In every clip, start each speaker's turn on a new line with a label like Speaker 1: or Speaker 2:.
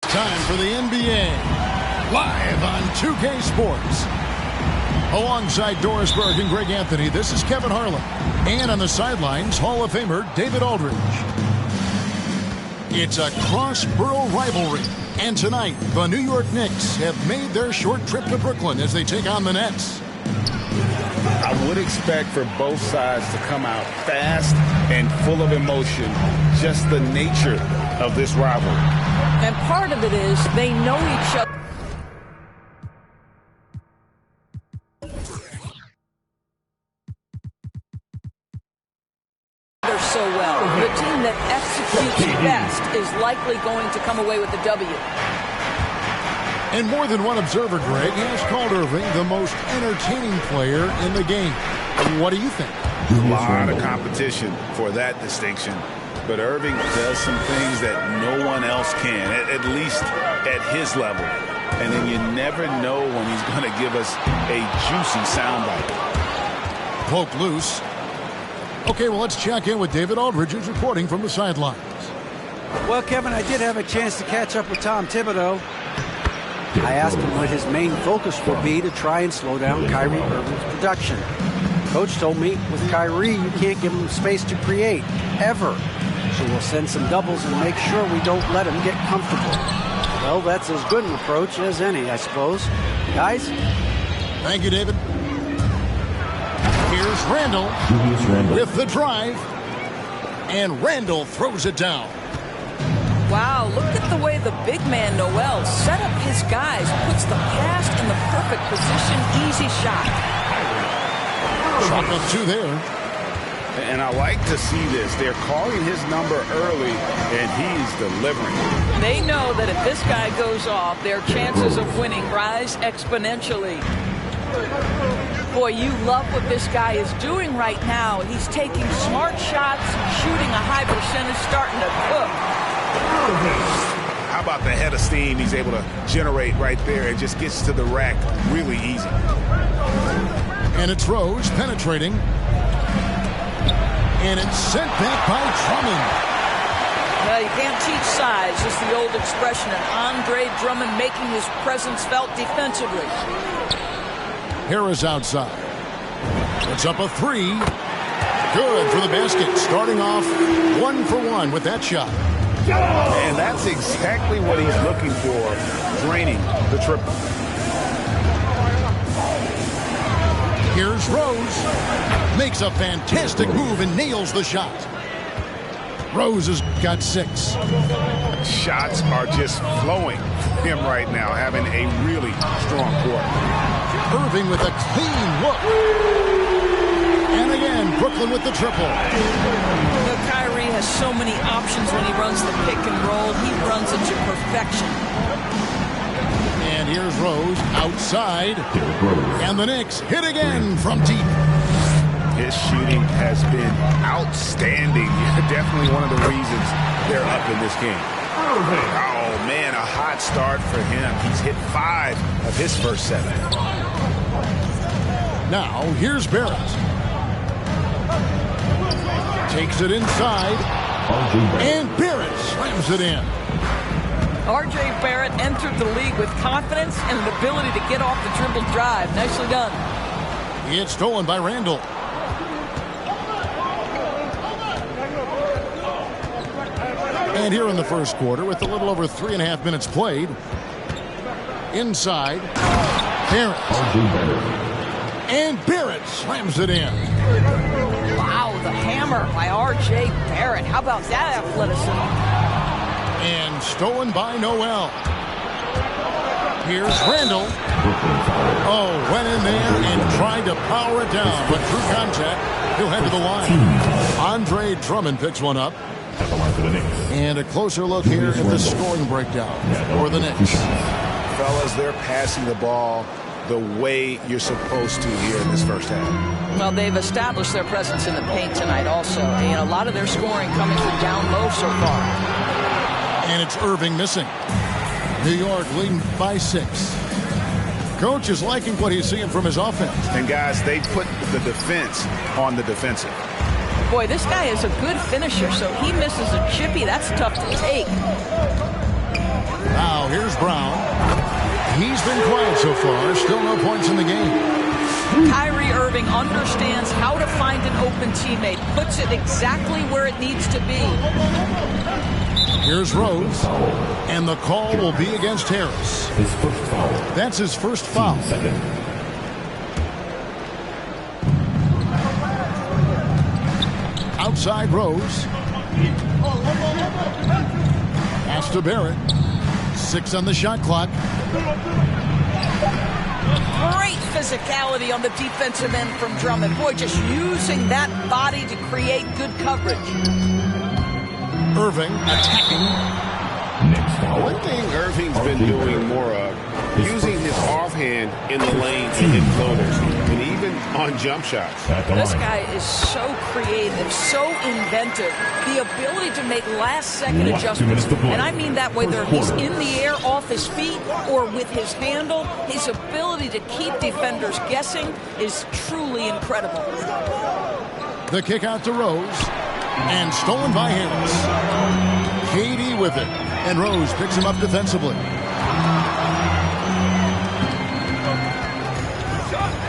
Speaker 1: Time for the NBA, live on 2K Sports. Alongside Doris Berg and Greg Anthony, this is Kevin Harlan. And on the sidelines, Hall of Famer David Aldridge. It's a cross-borough rivalry. And tonight, the New York Knicks have made their short trip to Brooklyn as they take on the Nets.
Speaker 2: I would expect for both sides to come out fast and full of emotion, just the nature of this rivalry.
Speaker 3: And part of it is they know each other so well. The team that executes best is likely going to come away with the W.
Speaker 1: And more than one observer, Greg, has called Irving the most entertaining player in the game. What do you think?
Speaker 2: A lot of competition for that distinction. But Irving does some things that no one else can, at least at his level. And then you never know when he's going to give us a juicy soundbite.
Speaker 1: Poke loose. Okay, well, let's check in with David Aldridge, who's reporting from the sidelines.
Speaker 4: Well, Kevin, I did have a chance to catch up with Tom Thibodeau. I asked him what his main focus would be to try and slow down Kyrie Irving's production. Coach told me with Kyrie, you can't give him space to create, ever. So we'll send some doubles and make sure we don't let him get comfortable. Well, that's as good an approach as any, I suppose. Guys?
Speaker 1: Thank you, David. Here's Randall with the drive. And Randall throws it down.
Speaker 3: Wow, look at the way the big man, Noel, set up his guys, puts the pass in the perfect position, easy shot.
Speaker 1: Shot up two there.
Speaker 2: And I like to see this. They're calling his number early, and he's delivering.
Speaker 3: They know that if this guy goes off, their chances of winning rise exponentially. Boy, you love what this guy is doing right now. He's taking smart shots, shooting a high percentage, starting to cook.
Speaker 2: How about the head of steam he's able to generate right there? It just gets to the rack really easy.
Speaker 1: And it's Rose penetrating. And it's sent back by Drummond.
Speaker 3: Well, you can't teach size, just the old expression. And Andre Drummond making his presence felt defensively.
Speaker 1: Harris outside. Puts up a three. Good for the basket. Starting off 1 for 1 with that shot.
Speaker 2: And that's exactly what he's looking for, draining the triple.
Speaker 1: Here's Rose. Makes a fantastic move and nails the shot. Rose has got 6.
Speaker 2: Shots are just flowing for him right now, having a really strong quarter.
Speaker 1: Irving with a clean look. And again, Brooklyn with the triple.
Speaker 3: Kyrie has so many options when he runs the pick and roll. He runs it to perfection.
Speaker 1: And here's Rose outside. And the Knicks hit again from deep.
Speaker 2: His shooting has been outstanding. Definitely one of the reasons they're up in this game. Oh, man, a hot start for him. He's hit 5 of his first 7.
Speaker 1: Now, here's Barrett. Takes it inside. And Barrett slams it in.
Speaker 3: R.J. Barrett entered the league with confidence and an ability to get off the dribble drive. Nicely done.
Speaker 1: It's stolen by Randall. And here in the first quarter, with a little over 3.5 minutes played, inside, Barrett. And Barrett slams it in.
Speaker 3: Wow, the hammer by R.J. Barrett. How about that athleticism?
Speaker 1: And stolen by Noel. Here's Randall. Oh, went in there and tried to power it down, but through contact, he'll head to the line. Andre Drummond picks one up.
Speaker 5: at the line for the Knicks.
Speaker 1: And a closer look here at the scoring breakdown for the Knicks.
Speaker 2: Fellas, they're passing the ball the way you're supposed to here in this first half.
Speaker 3: Well, they've established their presence in the paint tonight also. And a lot of their scoring coming from down low so far.
Speaker 1: And it's Irving missing. New York leading by 6. Coach is liking what he's seeing from his offense.
Speaker 2: And guys, they put the defense on the defensive.
Speaker 3: Boy, this guy is a good finisher, so he misses a chippy. That's tough to take.
Speaker 1: Now here's Brown. He's been quiet so far. Still no points in the game.
Speaker 3: Kyrie Irving understands how to find an open teammate. Puts it exactly where it needs to be.
Speaker 1: Here's Rose. And the call will be against Harris.
Speaker 5: His first foul.
Speaker 1: That's his first foul.
Speaker 5: Second.
Speaker 1: Outside Rose. Pass to Barrett. 6 on the shot clock.
Speaker 3: Great physicality on the defensive end from Drummond. Boy, just using that body to create good coverage.
Speaker 1: Irving attacking.
Speaker 5: Next foul.
Speaker 6: One thing Irving's been doing more of, using his offhand in the lane to hit floaters, and even on jump shots.
Speaker 5: At the
Speaker 3: This
Speaker 5: line.
Speaker 3: guy is so creative, so inventive. The ability to make last-second
Speaker 5: 2 minutes
Speaker 3: adjustments.
Speaker 5: to play.
Speaker 3: And I mean that whether
Speaker 5: First
Speaker 3: he's
Speaker 5: quarter.
Speaker 3: in the air off his feet or with his handle, his ability to keep defenders guessing is truly incredible.
Speaker 1: The kick out to Rose. And stolen by Harris. Katie with it. And Rose picks him up defensively.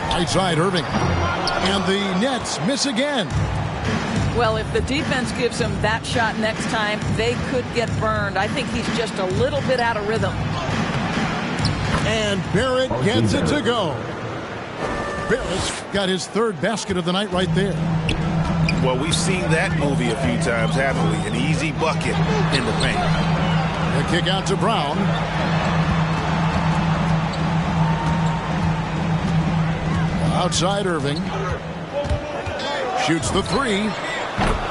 Speaker 1: Right side Irving. And the Nets miss again.
Speaker 3: Well, if the defense gives him that shot next time, they could get burned. I think he's just a little bit out of rhythm.
Speaker 1: And Barrett gets it to go. Barrett's got his 3rd basket of the night right there.
Speaker 2: Well, we've seen that movie a few times, haven't we? An easy bucket in the paint.
Speaker 1: The kick out to Brown. Outside Irving. Shoots the 3.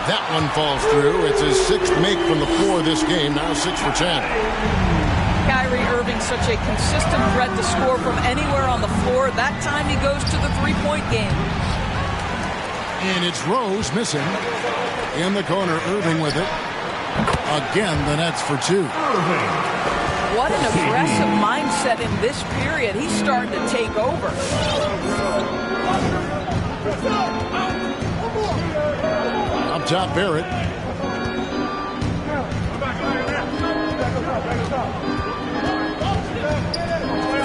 Speaker 1: That one falls through. It's his 6th make from the floor this game. Now 6 for 10.
Speaker 3: Kyrie Irving, such a consistent threat to score from anywhere on the floor. That time he goes to the three-point game.
Speaker 1: And it's Rose missing. In the corner, Irving with it. Again, the Nets for 2.
Speaker 3: What an aggressive mindset in this period. He's starting to take over.
Speaker 1: Up top, Barrett.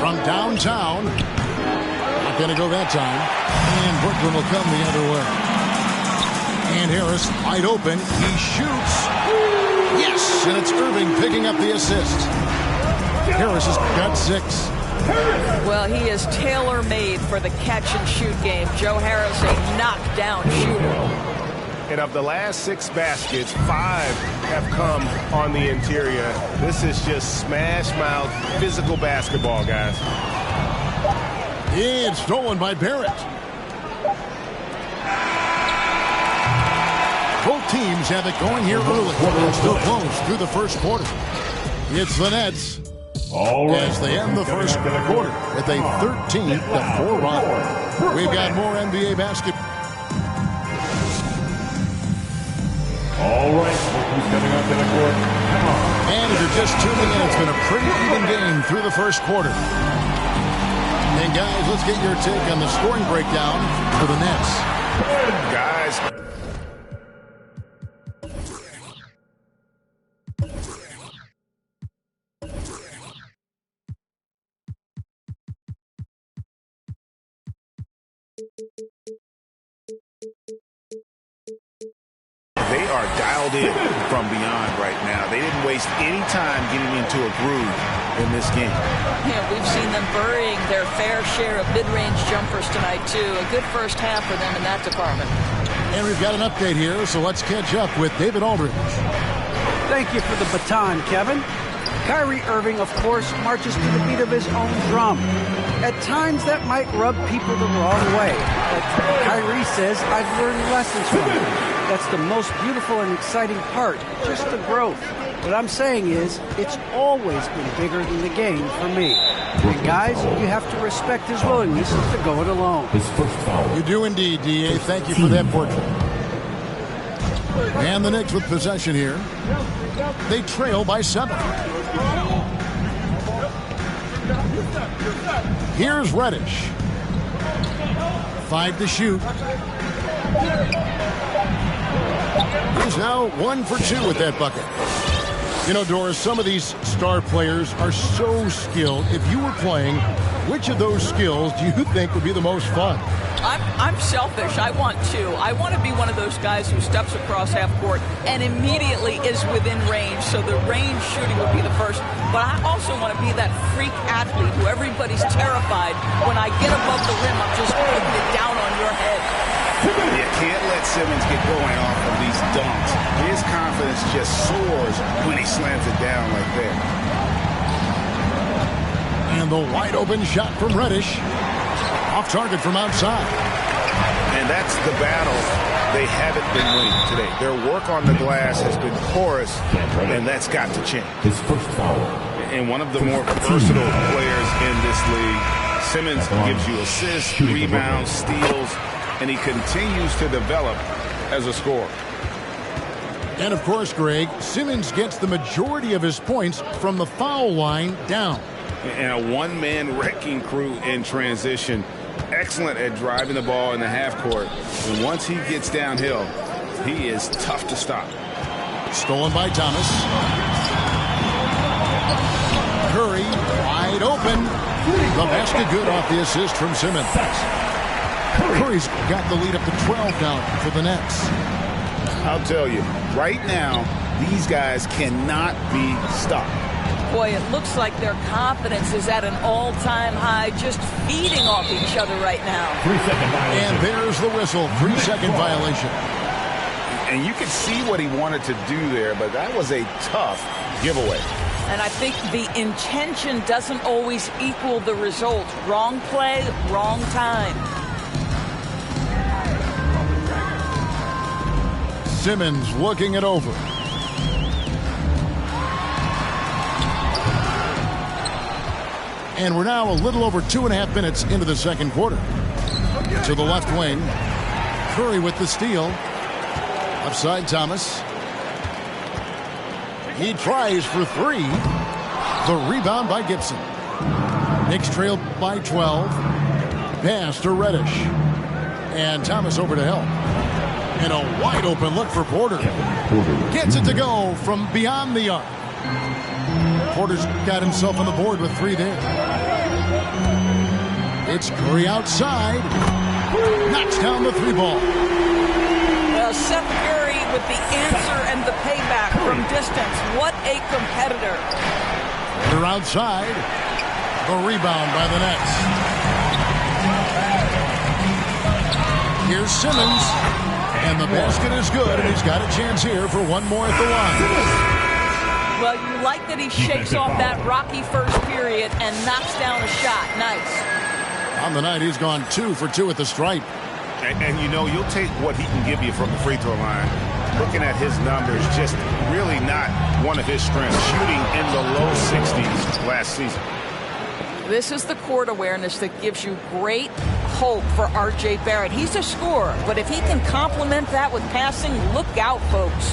Speaker 1: From downtown. Not going to go that time. And Brooklyn will come the other way. And Harris wide open. He shoots. Yes! And it's Irving picking up the assist. Harris has got 6.
Speaker 3: Well, he is tailor-made for the catch-and-shoot game. Joe Harris, a knockdown shooter.
Speaker 6: And of the last 6 baskets, 5 have come on the interior. This is just smash-mouth physical basketball, guys.
Speaker 1: It's stolen by Barrett. Both teams have it going here early. They're still close through the first quarter. It's the Nets as they end the first quarter with a 13-4 run. We've got more NBA basketball.
Speaker 5: All right, who's coming up in the court? Come on.
Speaker 1: And if you're just tuning in, it's been a pretty even game through the first quarter. And guys, let's get your take on the scoring breakdown for the Nets.
Speaker 2: Guys. They are dialed in from beyond right now. They didn't waste any time getting into a groove in this game.
Speaker 3: Yeah, we've seen them burying their fair share of mid-range jumpers tonight, too. A good first half for them in that department.
Speaker 1: And we've got an update here, so let's catch up with David Aldridge.
Speaker 4: Thank you for the baton, Kevin. Kyrie Irving, of course, marches to the beat of his own drum. At times, that might rub people the wrong way. But Kyrie says, I've learned lessons from it. That's the most beautiful and exciting part, just the growth. What I'm saying is, it's always been bigger than the game for me. And guys, you have to respect his willingness to go it alone.
Speaker 5: His first foul.
Speaker 1: You do indeed, D.A. Thank you for that portrait. And the Knicks with possession here. They trail by 7. Here's Reddish. 5 to shoot. He's now 1 for 2 with that bucket. You know, Doris, some of these star players are so skilled. If you were playing, which of those skills do you think would be the most fun?
Speaker 3: I'm selfish. I want to. I want to be one of those guys who steps across half court and immediately is within range. So the range shooting would be the first. But I also want to be that freak athlete who everybody's terrified. When I get above the rim, I'm just putting it down on your head.
Speaker 2: You can't let Simmons get going off of these dunks. His confidence just soars when he slams it down like that.
Speaker 1: And the wide open shot from Reddish. Off target from outside.
Speaker 2: And that's the battle they haven't been winning today. Their work on the glass has been porous, and that's got to change.
Speaker 5: His first foul.
Speaker 2: And one of the more versatile players in this league. Simmons gives you assists, rebounds, steals, and he continues to develop as a scorer.
Speaker 1: And of course, Greg, Simmons gets the majority of his points from the foul line down.
Speaker 2: And a one-man wrecking crew in transition. Excellent at driving the ball in the half court. And once he gets downhill, he is tough to stop.
Speaker 1: Stolen by Thomas. Curry wide open. The basket good off the assist from Simmons. Curry's got the lead up to 12 now for the Nets.
Speaker 2: I'll tell you, right now, these guys cannot be stopped.
Speaker 3: Boy, it looks like their confidence is at an all-time high, just feeding off each other right now.
Speaker 5: 3-second violation.
Speaker 1: And there's the whistle. 3-second violation.
Speaker 2: And you could see what he wanted to do there, but that was a tough giveaway.
Speaker 3: And I think the intention doesn't always equal the result. Wrong play, wrong time.
Speaker 1: Simmons looking it over. And we're now a little over 2.5 minutes into the second quarter. To the left wing. Curry with the steal. Upside Thomas. He tries for 3. The rebound by Gibson. Knicks trailed by 12. Pass to Reddish. And Thomas over to help. And a wide open look for Porter. Gets it to go from beyond the arc. Porter's got himself on the board with 3 there. It's Curry outside. Knocks down the 3 ball.
Speaker 3: Well, Seth Curry with the answer and the payback from distance. What a competitor.
Speaker 1: They're outside. The rebound by the Nets. Here's Simmons. And the basket is good, and he's got a chance here for one more at the line.
Speaker 3: Well, you like that he shakes off that rocky first period and knocks down a shot. Nice.
Speaker 1: On the night, he's gone 2 for 2 at the stripe.
Speaker 2: And you know, you'll take what he can give you from the free throw line. Looking at his numbers, just really not one of his strengths. Shooting in the low 60s last season.
Speaker 3: This is the court awareness that gives you great hope for R.J. Barrett. He's a scorer, but if he can complement that with passing, look out, folks.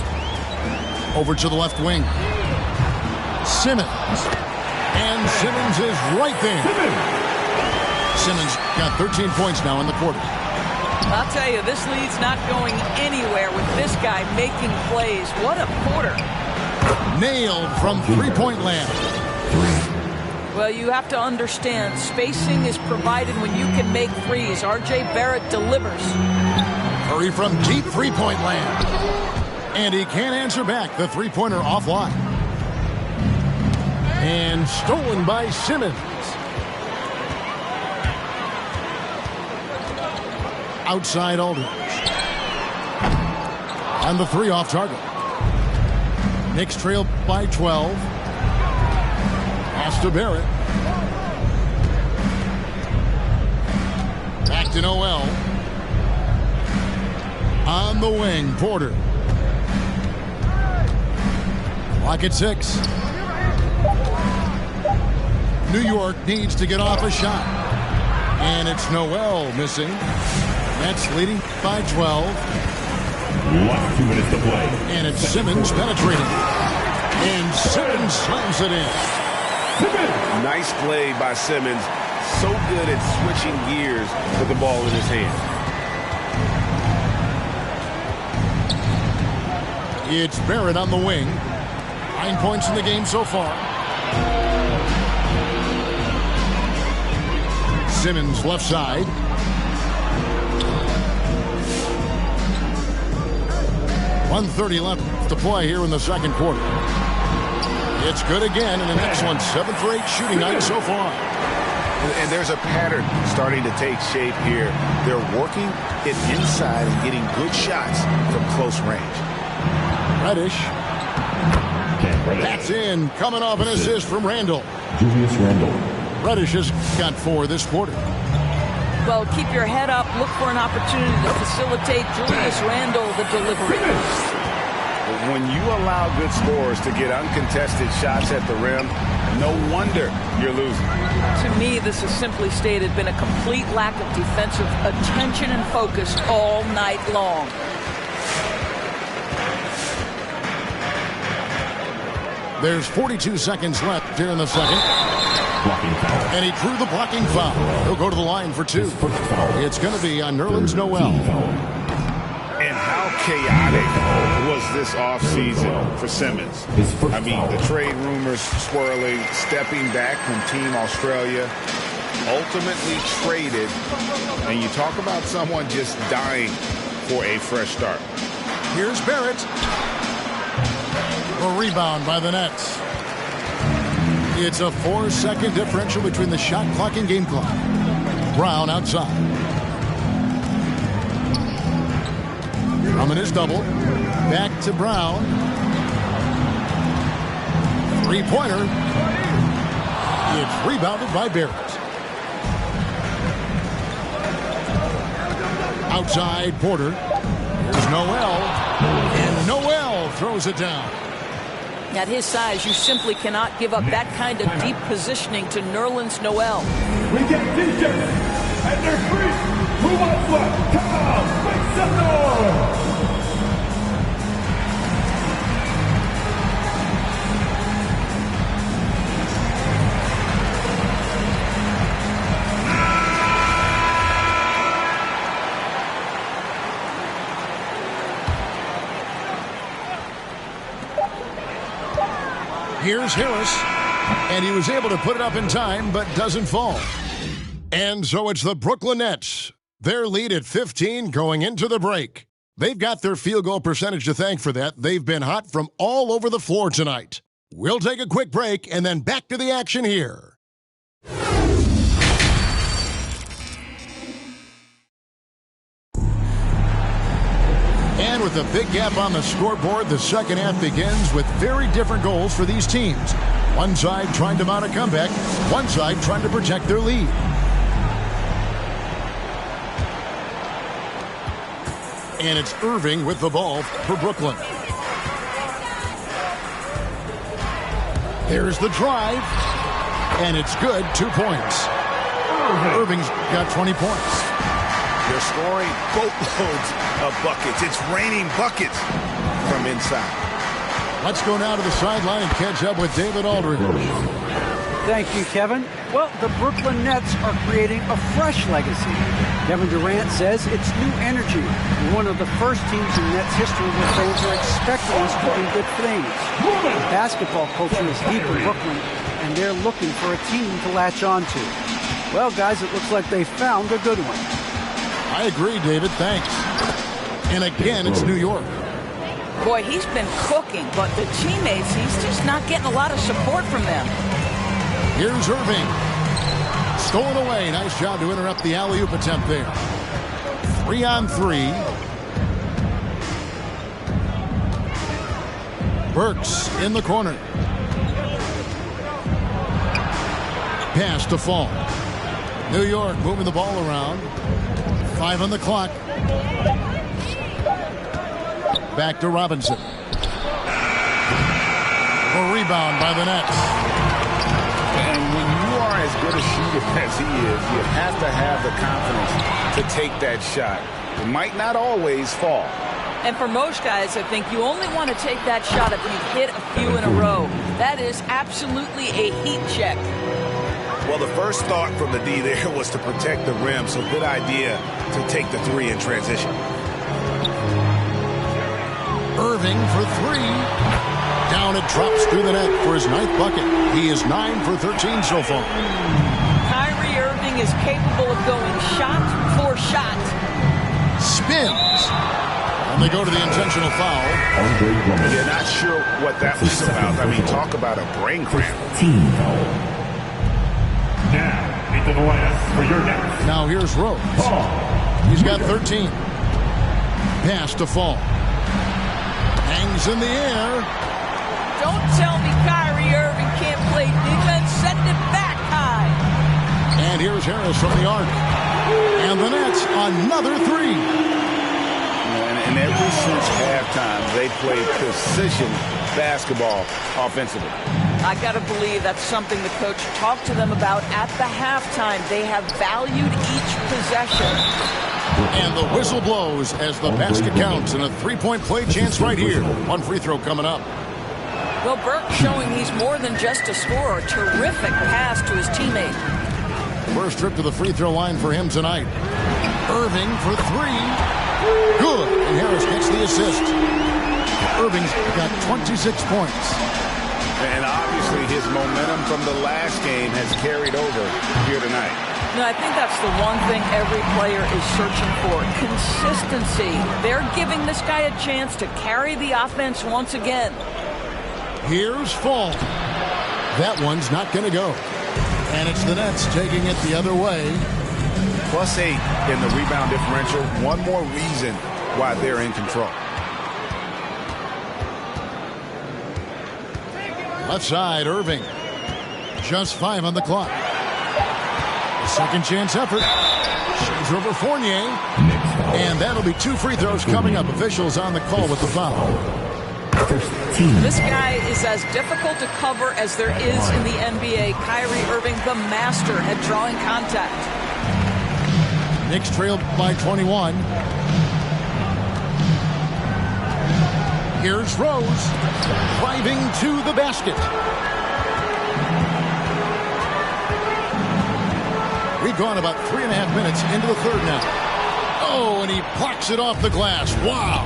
Speaker 1: Over to the left wing. Simmons. And Simmons is right there. Simmons got 13 points now in the quarter.
Speaker 3: I'll tell you, this lead's not going anywhere with this guy making plays. What a quarter.
Speaker 1: Nailed from three-point land.
Speaker 3: Well, you have to understand, spacing is provided when you can make threes. R.J. Barrett delivers.
Speaker 1: Curry from deep three-point land. And he can't answer back. The three-pointer offline. And stolen by Simmons. Outside Aldridge. And the 3 off target. Knicks trail by 12. Pass to Barrett. Back to Noel. On the wing, Porter. Clock at 6. New York needs to get off a shot. And it's Noel missing. Nets leading by 12.
Speaker 5: Last 2 minutes to play.
Speaker 1: And it's Simmons penetrating. And Simmons slams it in.
Speaker 2: Nice play by Simmons. So good at switching gears with the ball in his hand.
Speaker 1: It's Barrett on the wing. 9 points in the game so far. Simmons left side. .130 left to play here in the second quarter. It's good again, and an excellent 7 for 8 shooting night so far.
Speaker 2: And there's a pattern starting to take shape here. They're working it inside and getting good shots from close range.
Speaker 1: Reddish. That's in. Coming off an assist from Randall.
Speaker 5: Julius Randle.
Speaker 1: Reddish has got 4 this quarter.
Speaker 3: Well, keep your head up. Look for an opportunity to facilitate Julius Randle the delivery.
Speaker 2: When you allow good scorers to get uncontested shots at the rim, no wonder you're losing.
Speaker 3: To me, this has simply stated been a complete lack of defensive attention and focus all night long.
Speaker 1: There's 42 seconds left here in the second.
Speaker 5: Blocking foul.
Speaker 1: And he drew the blocking foul. He'll go to the line for 2. It's going to be on Nerlens Noel.
Speaker 2: And how chaotic was this offseason for Simmons? I mean, the trade rumors swirling, stepping back from Team Australia, ultimately traded. And you talk about someone just dying for a fresh start.
Speaker 1: Here's Barrett. A rebound by the Nets. It's a 4-second differential between the shot clock and game clock. Brown outside. Drummond is double. Back to Brown. 3-pointer. It's rebounded by Barrett. Outside Porter. Here's Noel. And Noel throws it down.
Speaker 3: At his size, you simply cannot give up that kind of deep positioning to Nerlens Noel.
Speaker 5: We get DJ, and they're free. Who wants what? Come on, make some noise.
Speaker 1: Here's Harris, and he was able to put it up in time, but doesn't fall. And so it's the Brooklyn Nets. Their lead at 15 going into the break. They've got their field goal percentage to thank for that. They've been hot from all over the floor tonight. We'll take a quick break and then back to the action here. And with a big gap on the scoreboard, the second half begins with very different goals for these teams. One side trying to mount a comeback, one side trying to protect their lead. And it's Irving with the ball for Brooklyn. There's the drive, and it's good, 2 points. Irving's got 20 points.
Speaker 2: They're scoring boatloads of buckets. It's raining buckets from inside.
Speaker 1: Let's go now to the sideline and catch up with David Aldridge.
Speaker 4: Thank you, Kevin. Well, the Brooklyn Nets are creating a fresh legacy. Kevin Durant says it's new energy. One of the first teams in Nets history where fans are expecting us to do good things. The basketball culture is deep in Brooklyn, and they're looking for a team to latch on to. Well, guys, it looks like they found a good one.
Speaker 1: I agree, David. Thanks. And again, it's New York.
Speaker 3: Boy, he's been cooking, but the teammates, he's just not getting a lot of support from them.
Speaker 1: Here's Irving. Stolen away. Nice job to interrupt the alley-oop attempt there. 3-on-3. Burks in the corner. Pass to Fall. New York moving the ball around. 5 on the clock. Back to Robinson. A rebound by the Nets.
Speaker 2: And when you are as good a shooter as he is, you have to have the confidence to take that shot. It might not always fall.
Speaker 3: And for most guys, I think you only want to take that shot if you've hit a few in a row. That is absolutely a heat check.
Speaker 2: Well, the first thought from the D there was to protect the rim, so good idea to take the three in transition.
Speaker 1: Irving for three. Down it drops through the net for his 9th bucket. He is 9 for 13 so far.
Speaker 3: Kyrie Irving is capable of going shot for shot.
Speaker 1: Spins. And they go to the intentional foul.
Speaker 2: You're not sure what that was about. I mean, talk about a brain cramp.
Speaker 5: Now, into the last for your next.
Speaker 1: Now here's Rose. He's got 13. Pass to Fall. Hangs in the air.
Speaker 3: Don't tell me Kyrie Irving can't play defense. Send it back high.
Speaker 1: And here's Harris from the arc. And the Nets, another three.
Speaker 2: And ever since halftime, they played precision basketball offensively.
Speaker 3: I got to believe that's something the coach talked to them about at the halftime. They have valued each possession.
Speaker 1: And the whistle blows as the basket counts, and a three-point play chance right here. One free throw coming up.
Speaker 3: Well, Burke showing he's more than just a scorer. Terrific pass to his teammate.
Speaker 1: First trip to the free throw line for him tonight. Irving for three. Good. And Harris gets the assist. Irving's got 26 points.
Speaker 2: And obviously his momentum from the last game has carried over here tonight.
Speaker 3: No, I think that's the one thing every player is searching for. Consistency. They're giving this guy a chance to carry the offense once again.
Speaker 1: Here's Fall. That one's not going to go. And it's the Nets taking it the other way.
Speaker 2: +8 in the rebound differential. One more reason why they're in control.
Speaker 1: Left side, Irving. Just 5 on the clock. Second chance effort. Shades over Fournier. And that'll be 2 free throws coming up. Officials on the call with the foul.
Speaker 3: This guy is as difficult to cover as there is in the NBA. Kyrie Irving, the master at drawing contact.
Speaker 1: Knicks trailed by 21. Here's Rose. Driving to the basket. We've gone about 3.5 minutes into the third now. Oh, and he plucks it off the glass. Wow.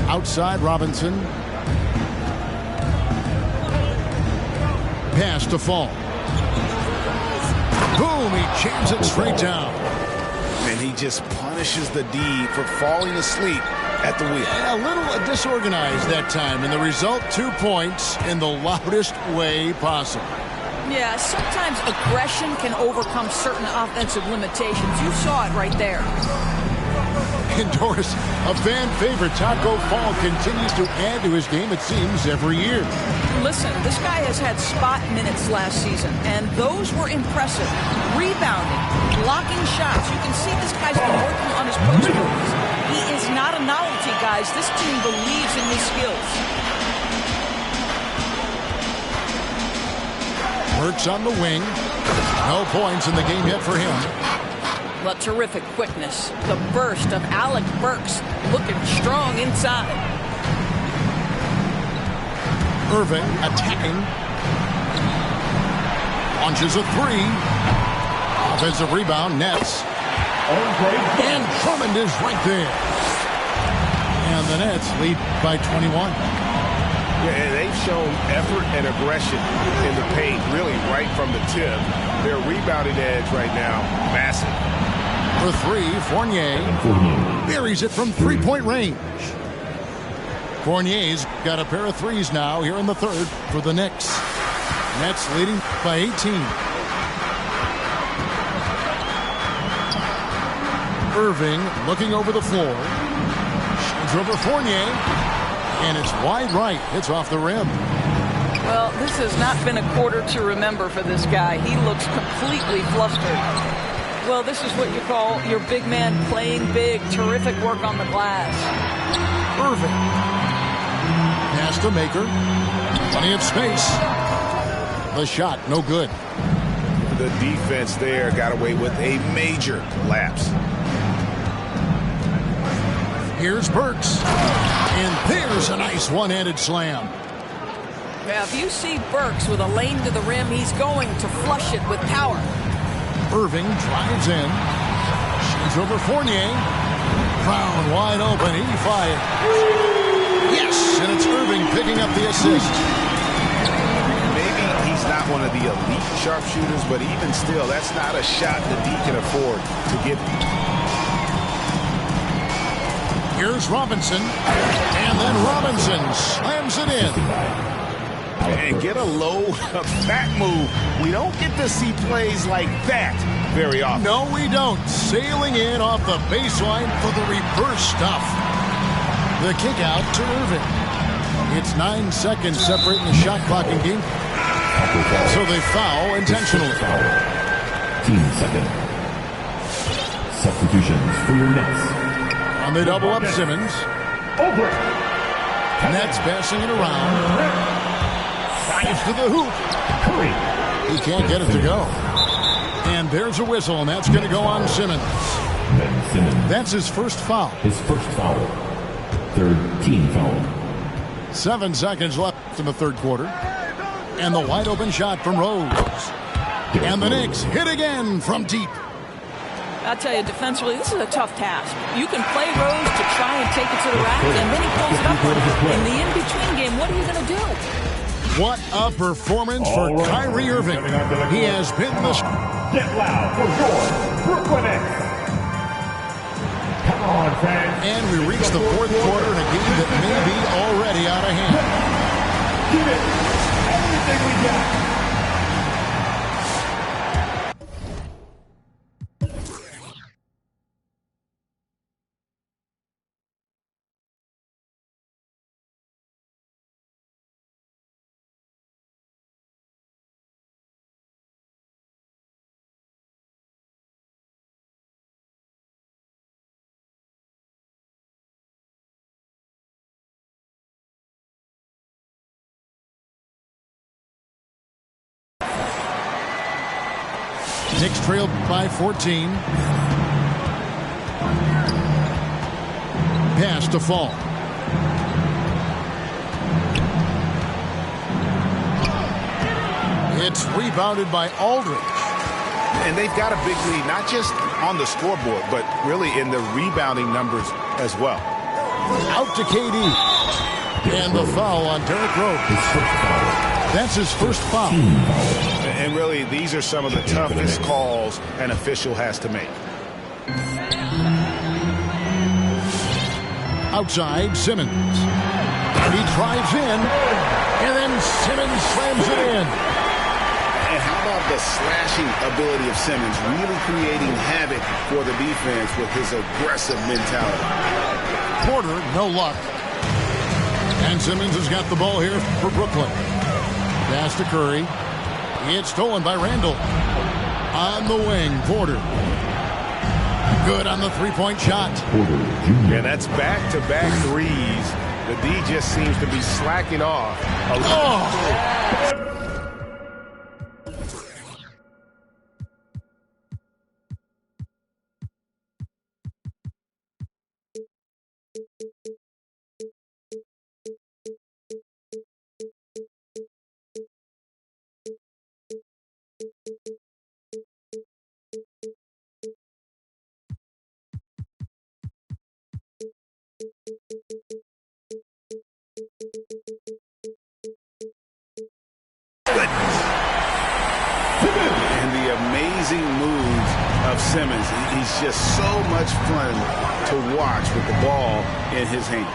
Speaker 1: Outside Robinson. Pass to Fall. Boom, he jams it straight down.
Speaker 2: And he just punishes the D for falling asleep at the wheel.
Speaker 1: A little disorganized that time, and the result, 2 points in the loudest way possible.
Speaker 3: Yeah, sometimes aggression can overcome certain offensive limitations. You saw it right there.
Speaker 1: And Doris, a fan favorite, Taco Fall continues to add to his game, it seems, every year.
Speaker 3: Listen, this guy has had spot minutes last season, and those were impressive. Rebounding, blocking shots. You can see this guy's been working on his post moves. He is not a novelty, guys. This team believes in his skills.
Speaker 1: Burks on the wing. No points in the game yet for him.
Speaker 3: But terrific quickness. The burst of Alec Burks looking strong inside.
Speaker 1: Irving attacking. Launches a three. Offensive rebound, Nets. And Drummond is right there. And the Nets lead by 21.
Speaker 6: Yeah, they've shown effort and aggression in the paint, really right from the tip. Their rebounding edge right now, massive.
Speaker 1: For three, Fournier buries it from three-point range. Fournier's got a pair of threes now here in the third for the Knicks. Nets leading by 18. Irving looking over the floor. Shades over Fournier. And it's wide right. It's off the rim.
Speaker 3: Well, this has not been a quarter to remember for this guy. He looks completely flustered. Well, this is what you call your big man playing big. Terrific work on the glass.
Speaker 1: Irving. Pass to Maker. Plenty of space. The shot, no good.
Speaker 2: The defense there got away with a major lapse.
Speaker 1: Here's Burks. And there's a nice one-handed slam.
Speaker 3: Yeah, if you see Burks with a lane to the rim, he's going to flush it with power.
Speaker 1: Irving drives in. Shoots over Fournier. Brown wide open. He fires. Yes, and it's Irving picking up the assist.
Speaker 2: Maybe he's not one of the elite sharpshooters, but even still, that's not a shot the D can afford to give him.
Speaker 1: Here's Robinson. And then Robinson slams it in.
Speaker 2: And get a low back move. We don't get to see plays like that very often.
Speaker 1: No, we don't. Sailing in off the baseline for the reverse stuff. The kick out to Irving. It's 9 seconds separating the shot clock and game. So they foul intentionally.
Speaker 5: Team second. Substitutions for your Nets.
Speaker 1: And they double up Simmons.
Speaker 5: Over.
Speaker 1: Nets passing it around. Drives to the hoop. He can't get it to go. And there's a whistle, and that's going to go on Simmons.
Speaker 5: Ben Simmons.
Speaker 1: That's his first foul.
Speaker 5: His first foul. Third team foul.
Speaker 1: 7 seconds left in the third quarter. And the wide open shot from Rose. And the Knicks hit again from deep.
Speaker 3: I'll tell you, defensively, this is a tough task. You can play Rose to try and take it to the rack, and then he pulls it up on you. In the in-between game, what are you going to do?
Speaker 1: What a performance for Kyrie Irving. He has been the...
Speaker 5: Get loud for your Brooklyn Nets. Come on, fans.
Speaker 1: And we reach the fourth quarter in a game that may be already out of hand.
Speaker 5: Give it everything we got.
Speaker 1: Knicks trailed by 14. Pass to Fall. It's rebounded by Aldridge.
Speaker 2: And they've got a big lead, not just on the scoreboard, but really in the rebounding numbers as well.
Speaker 1: Out to KD. And the foul on Derrick Rose. That's his first foul.
Speaker 2: And really, these are some of the toughest calls an official has to make.
Speaker 1: Outside, Simmons. And he drives in. And then Simmons slams it in.
Speaker 2: And how about the slashing ability of Simmons, really creating havoc for the defense with his aggressive mentality.
Speaker 1: Porter, no luck. And Simmons has got the ball here for Brooklyn. Pass to Curry. It's stolen by Randall. On the wing, Porter. Good on the three-point shot.
Speaker 6: And that's back-to-back threes. The D just seems to be slacking off.
Speaker 2: And the amazing moves of Simmons. He's just so much fun to watch with the ball in his hand.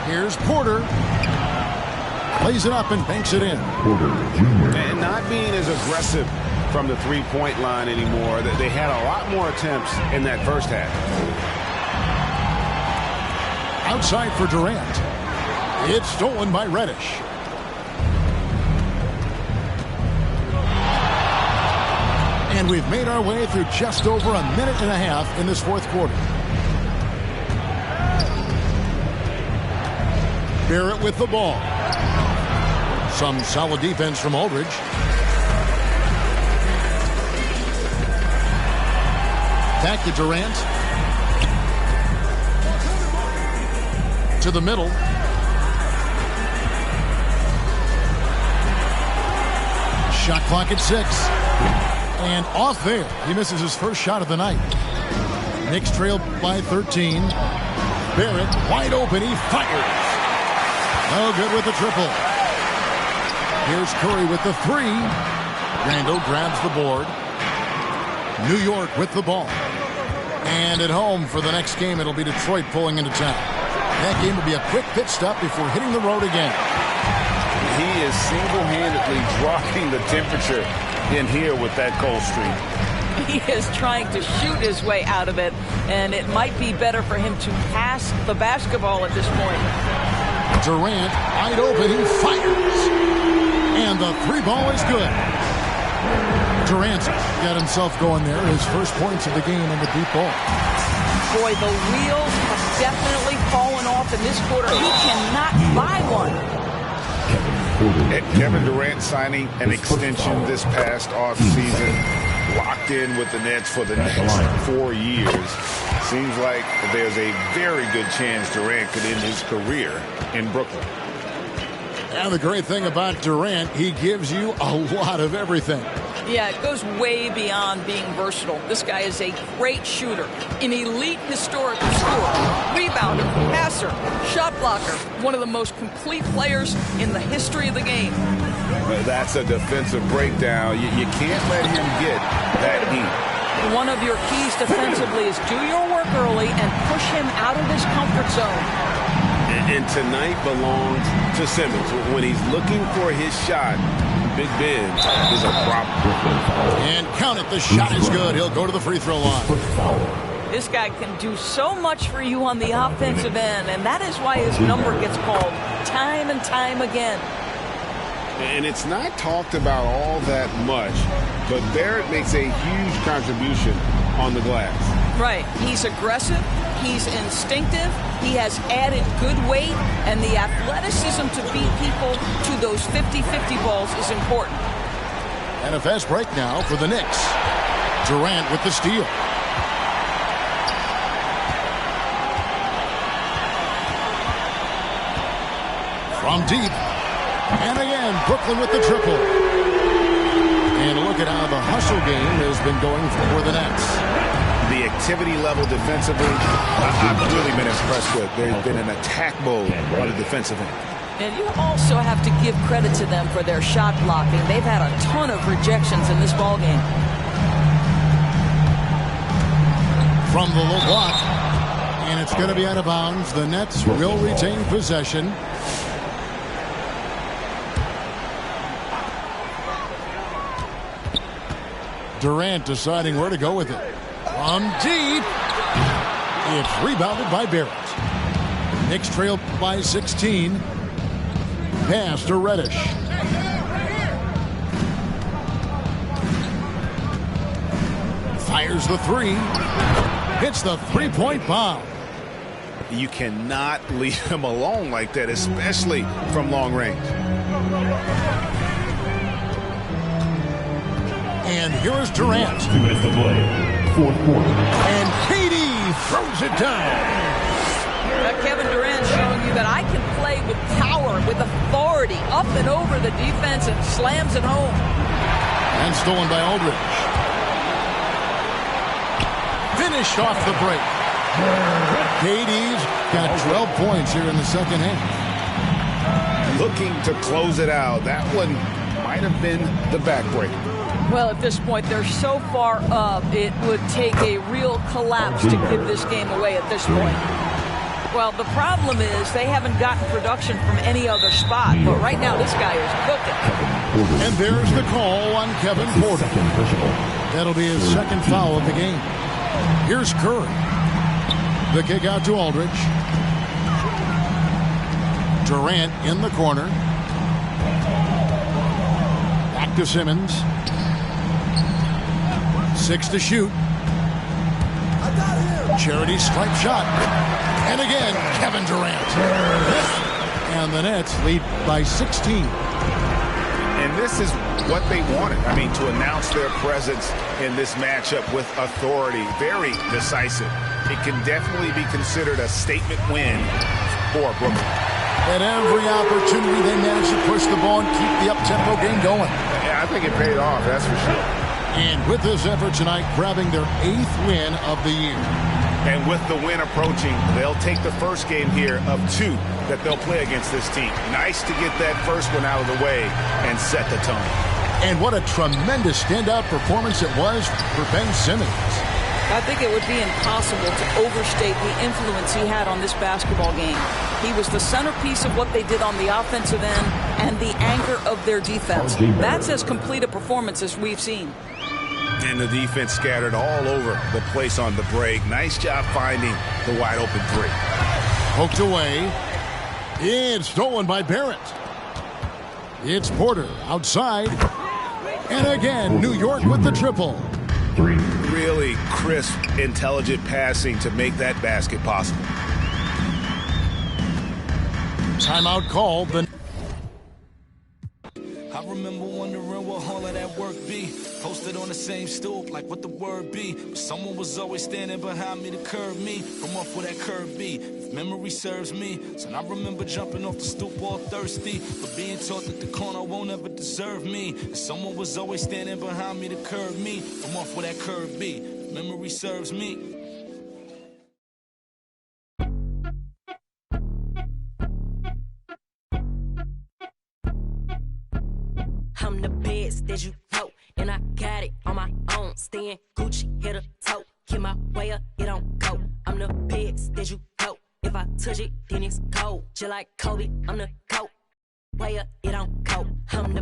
Speaker 1: Here's Porter. Plays it up and banks it in.
Speaker 6: And not being as aggressive from the three-point line anymore. They had a lot more attempts in that first half.
Speaker 1: Outside for Durant. It's stolen by And we've made our way through just over a minute and a half in this fourth quarter. Barrett with the ball. Some solid defense from Aldridge. Back to Durant. To the middle. Shot clock at 6. And off there. He misses his first shot of the night. Knicks trail by 13. Barrett wide open. He fires. No good with the triple. Here's Curry with the 3. Randall grabs the board. New York with the ball. And at home for the next game, it'll be Detroit pulling into town. That game will be a quick pit stop before hitting the road again.
Speaker 2: He is single-handedly dropping the temperature in here with that cold streak.
Speaker 3: He is trying to shoot his way out of it, and it might be better for him to pass the basketball at this point.
Speaker 1: Durant, wide open, he fires. And the 3 ball is good. Durant's got himself going there. His first points of the game on the deep ball.
Speaker 3: Boy, the wheels have definitely fallen off in this quarter. He cannot buy one.
Speaker 2: Kevin Durant signing an extension this past offseason, locked in with the Nets for the next 4 years. Seems like there's a very good chance Durant could end his career in Brooklyn.
Speaker 1: And the great thing about Durant, he gives you a lot of everything.
Speaker 3: Yeah, it goes way beyond being versatile. This guy is a great shooter, an elite historical scorer, rebounder, passer, shot blocker, one of the most complete players in the history of the game.
Speaker 2: That's a defensive breakdown. You can't let him get that deep.
Speaker 3: One of your keys defensively is do your work early and push him out of his comfort zone.
Speaker 6: And tonight belongs to Simmons. When he's looking for his shot, Big Ben is a problem.
Speaker 1: And count it, the shot is good. He'll go to the free throw line.
Speaker 3: This guy can do so much for you on the offensive end, and that is why his number gets called time and time again.
Speaker 6: And it's not talked about all that much, but Barrett makes a huge contribution on the glass.
Speaker 3: Right. He's aggressive. He's instinctive. He has added good weight, and the athleticism to beat people to those 50-50 balls is important.
Speaker 1: And a fast break now for the Knicks. Durant with the steal. From deep. And again, Brooklyn with the triple. And look at how the hustle game has been going for the Nets.
Speaker 2: The activity level defensively, I've really been impressed with. There's been an attack mode on the defensive end.
Speaker 3: And you also have to give credit to them for their shot blocking. They've had a ton of rejections in this ballgame.
Speaker 1: From the low block. And it's going to be out of bounds. The Nets will retain possession. Durant deciding where to go with it. From deep. It's rebounded by Barrett. Knicks trail by 16. Pass to Reddish. Fires the 3. Hits the three-point bomb.
Speaker 2: You cannot leave him alone like that, especially from long range.
Speaker 1: And here's Durant.
Speaker 5: 2 minutes to play. Fourth quarter.
Speaker 1: And KD throws it down.
Speaker 3: Kevin Durant showing you that I can play with power, with authority, up and over the defense, and slams it home.
Speaker 1: And stolen by Aldridge. Finished off the break. KD's got 12 points here in the second half.
Speaker 2: Looking to close it out. That one might have been the backbreaker.
Speaker 3: Well, at this point, they're so far up, it would take a real collapse to give this game away at this point. Well, the problem is they haven't gotten production from any other spot, but right now this guy is cooking.
Speaker 1: And there's the call on Kevin Porter. That'll be his second foul of the game. Here's Curry. The kick out to Aldridge. Durant in the corner. Back to Simmons. 6 to shoot. Charity stripe shot. And again, Kevin Durant. And the Nets lead by 16.
Speaker 2: And this is what they wanted. I mean, to announce their presence in this matchup with authority. Very decisive. It can definitely be considered a statement win for Brooklyn.
Speaker 1: At every opportunity, they managed to push the ball and keep the up-tempo game going.
Speaker 6: Yeah, I think it paid off, that's for sure.
Speaker 1: And with this effort tonight, grabbing their 8th win of the year.
Speaker 2: And with the win approaching, they'll take the first game here of 2 that they'll play against this team. Nice to get that first one out of the way and set the tone.
Speaker 1: And what a tremendous standout performance it was for Ben Simmons.
Speaker 3: I think it would be impossible to overstate the influence he had on this basketball game. He was the centerpiece of what they did on the offensive end and the anchor of their defense. That's as complete a performance as we've seen.
Speaker 2: And the defense scattered all over the place on the break. Nice job finding the wide open 3.
Speaker 1: Poked away. It's stolen by Barrett. It's Porter outside. And again, New York with the triple.
Speaker 2: Really crisp, intelligent passing to make that basket possible.
Speaker 1: Timeout called.
Speaker 7: I remember wondering what all of that work be. Posted on the same stoop, like what the word be. But someone was always standing behind me to curb me from off where that curb be. If memory serves me, so I remember jumping off the stoop all thirsty, but being taught that the corner won't ever deserve me. And someone was always standing behind me to curb me from off where that curb be. If memory serves me.
Speaker 8: I'm the best that you know, and I got it on my own. Staying Gucci, hit a toe. Get my way up, it don't go. I'm the best that you know. If I touch it, then it's cold. Just like Kobe, I'm the GOAT. Way up, it don't go. I'm the